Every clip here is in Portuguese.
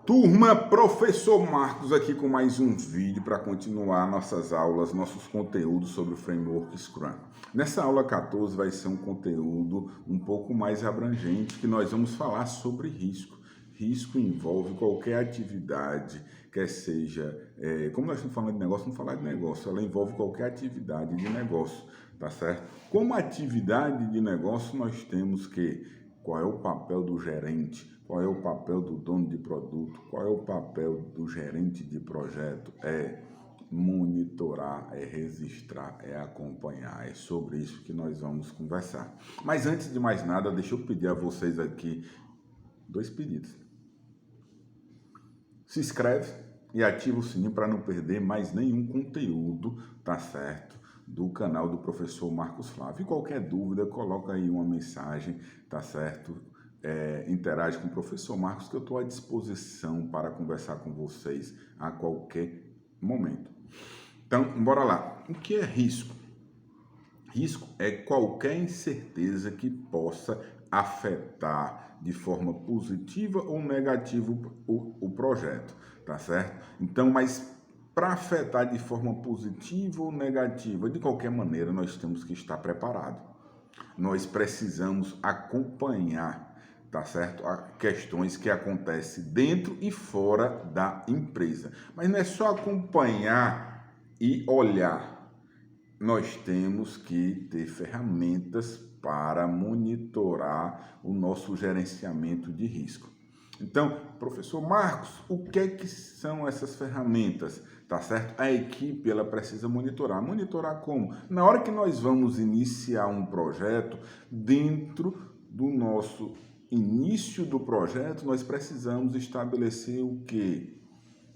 Turma, professor Marcos aqui com mais um vídeo para continuar nossas aulas, nossos conteúdos sobre o Framework Scrum. Nessa aula 14 vai ser um conteúdo um pouco mais abrangente, que nós vamos falar sobre risco. Risco envolve qualquer atividade, quer seja, como nós estamos falando de negócio, vamos falar de negócio, ela envolve qualquer atividade de negócio, tá certo? Como atividade de negócio, nós temos que, qual é o papel do gerente? Qual é o papel do dono de produto? Qual é o papel do gerente de projeto? É monitorar, é registrar, é acompanhar. É sobre isso que nós vamos conversar. Mas antes de mais nada, deixa eu pedir a vocês aqui dois pedidos. Se inscreve e ativa o sininho para não perder mais nenhum conteúdo, tá certo? Do canal do professor Marcos Flávio. E qualquer dúvida, coloca aí uma mensagem, tá certo? Interage com o professor Marcos, que eu estou à disposição para conversar com vocês a qualquer momento. Então, bora lá. O que é risco? Risco é qualquer incerteza que possa afetar de forma positiva ou negativa o projeto, tá certo? Então, mas para afetar de forma positiva ou negativa, de qualquer maneira, nós temos que estar preparados. Nós precisamos acompanhar, tá certo? Questões que acontecem dentro e fora da empresa. Mas não é só acompanhar e olhar. Nós temos que ter ferramentas para monitorar o nosso gerenciamento de risco. Então, professor Marcos, o que é que são essas ferramentas? Tá certo? A equipe, ela precisa monitorar. Monitorar como? Na hora que nós vamos iniciar um projeto, dentro do nosso início do projeto, nós precisamos estabelecer o quê?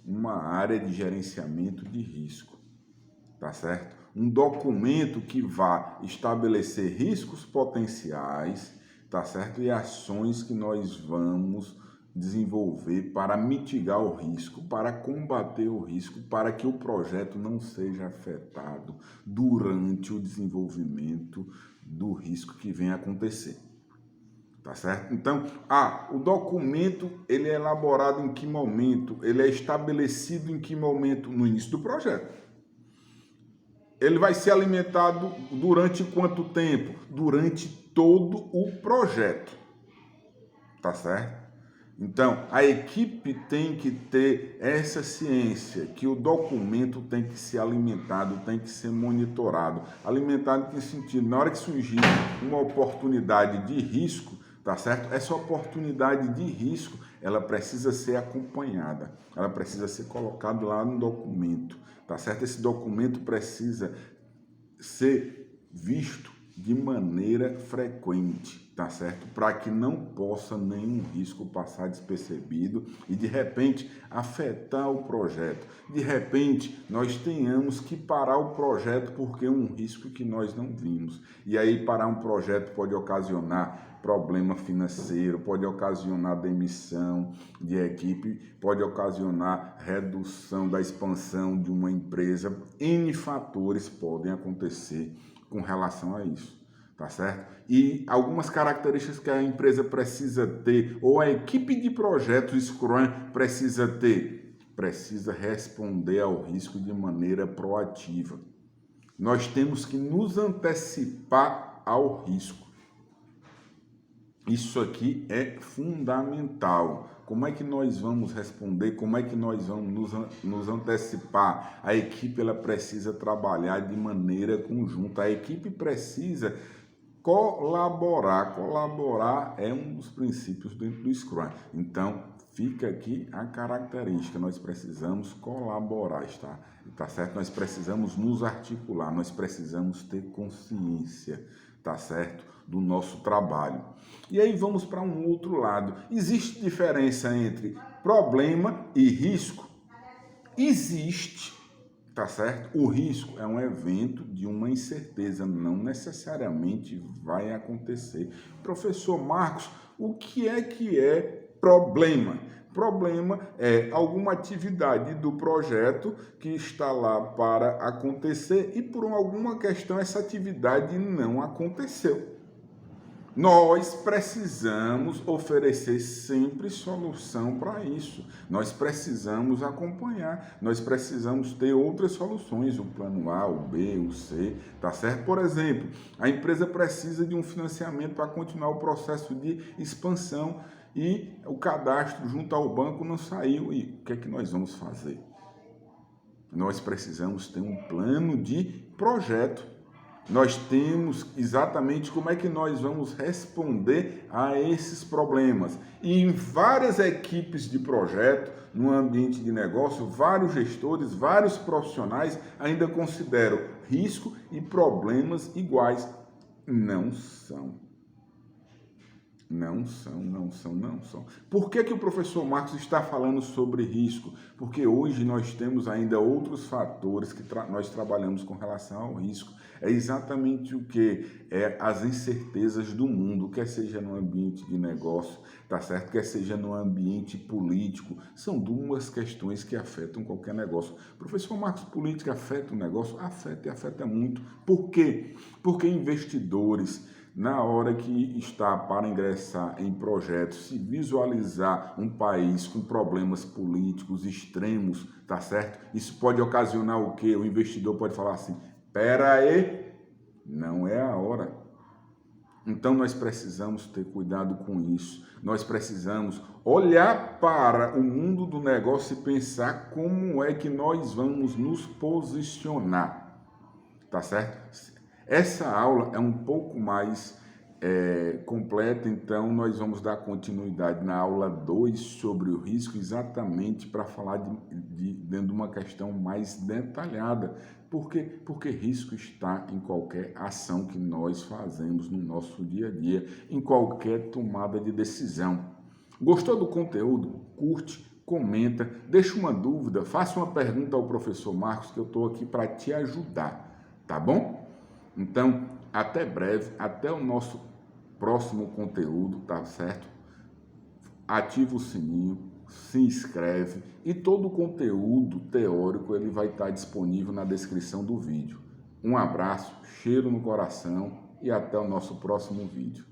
Uma área de gerenciamento de risco. Tá certo? Um documento que vá estabelecer riscos potenciais, tá certo? E ações que nós vamos desenvolver para mitigar o risco, para combater o risco, para que o projeto não seja afetado durante o desenvolvimento do risco que vem a acontecer. Tá certo? Então, o documento, ele é elaborado em que momento? Ele é estabelecido em que momento? No início do projeto. Ele vai ser alimentado durante quanto tempo? Durante todo o projeto. Tá certo? Então, a equipe tem que ter essa ciência que o documento tem que ser alimentado, tem que ser monitorado. Alimentado em que sentido? Na hora que surgir uma oportunidade de risco, tá certo? Essa oportunidade de risco, ela precisa ser acompanhada, ela precisa ser colocada lá no documento, tá certo? Esse documento precisa ser visto de maneira frequente, tá certo? Para que não possa nenhum risco passar despercebido e de repente afetar o projeto. De repente nós tenhamos que parar o projeto porque é um risco que nós não vimos. E aí parar um projeto pode ocasionar problema financeiro, pode ocasionar demissão de equipe, pode ocasionar redução da expansão de uma empresa. N fatores podem acontecer com relação a isso, tá certo? E algumas características que a empresa precisa ter, ou a equipe de projetos Scrum precisa ter, precisa responder ao risco de maneira proativa. Nós temos que nos antecipar ao risco. Isso aqui é fundamental. Como é que nós vamos responder? Como é que nós vamos nos antecipar? A equipe, ela precisa trabalhar de maneira conjunta. A equipe precisa colaborar. Colaborar é um dos princípios dentro do Scrum. Então, fica aqui a característica. Nós precisamos colaborar, tá certo? Nós precisamos nos articular. Nós precisamos ter consciência, tá certo? Do nosso trabalho. E aí vamos para um outro lado. Existe diferença entre problema e risco? Existe, tá certo? O risco é um evento de uma incerteza, não necessariamente vai acontecer. Professor Marcos, o que é problema? Problema é alguma atividade do projeto que está lá para acontecer e por alguma questão essa atividade não aconteceu. Nós precisamos oferecer sempre solução para isso. Nós precisamos acompanhar, nós precisamos ter outras soluções, o plano A, o B, o C, tá certo? Por exemplo, a empresa precisa de um financiamento para continuar o processo de expansão e o cadastro junto ao banco não saiu. E o que é que nós vamos fazer? Nós precisamos ter um plano de projeto. Nós temos exatamente como é que nós vamos responder a esses problemas. E em várias equipes de projeto, no ambiente de negócio, vários gestores, vários profissionais ainda consideram risco e problemas iguais. Não são. Não são. Por que o professor Marcos está falando sobre risco? Porque hoje nós temos ainda outros fatores que nós trabalhamos com relação ao risco. É exatamente o que? É as incertezas do mundo, quer seja no ambiente de negócio, tá certo? Quer seja no ambiente político. São duas questões que afetam qualquer negócio. Professor Marcos, política afeta o negócio? Afeta e afeta muito. Por quê? Porque investidores, na hora que está para ingressar em projetos, se visualizar um país com problemas políticos extremos, tá certo? Isso pode ocasionar o quê? O investidor pode falar assim, espera aí, não é a hora. Então nós precisamos ter cuidado com isso. Nós precisamos olhar para o mundo do negócio e pensar como é que nós vamos nos posicionar, tá certo? Essa aula é um pouco mais completa, então nós vamos dar continuidade na aula 2 sobre o risco, exatamente para falar dentro de uma questão mais detalhada. Por quê? Porque risco está em qualquer ação que nós fazemos no nosso dia a dia, em qualquer tomada de decisão. Gostou do conteúdo? Curte, comenta, deixa uma dúvida, faça uma pergunta ao professor Marcos, que eu estou aqui para te ajudar, tá bom? Então, até breve, até o nosso próximo conteúdo, tá certo? Ativa o sininho, se inscreve e todo o conteúdo teórico ele vai estar disponível na descrição do vídeo. Um abraço, cheiro no coração e até o nosso próximo vídeo.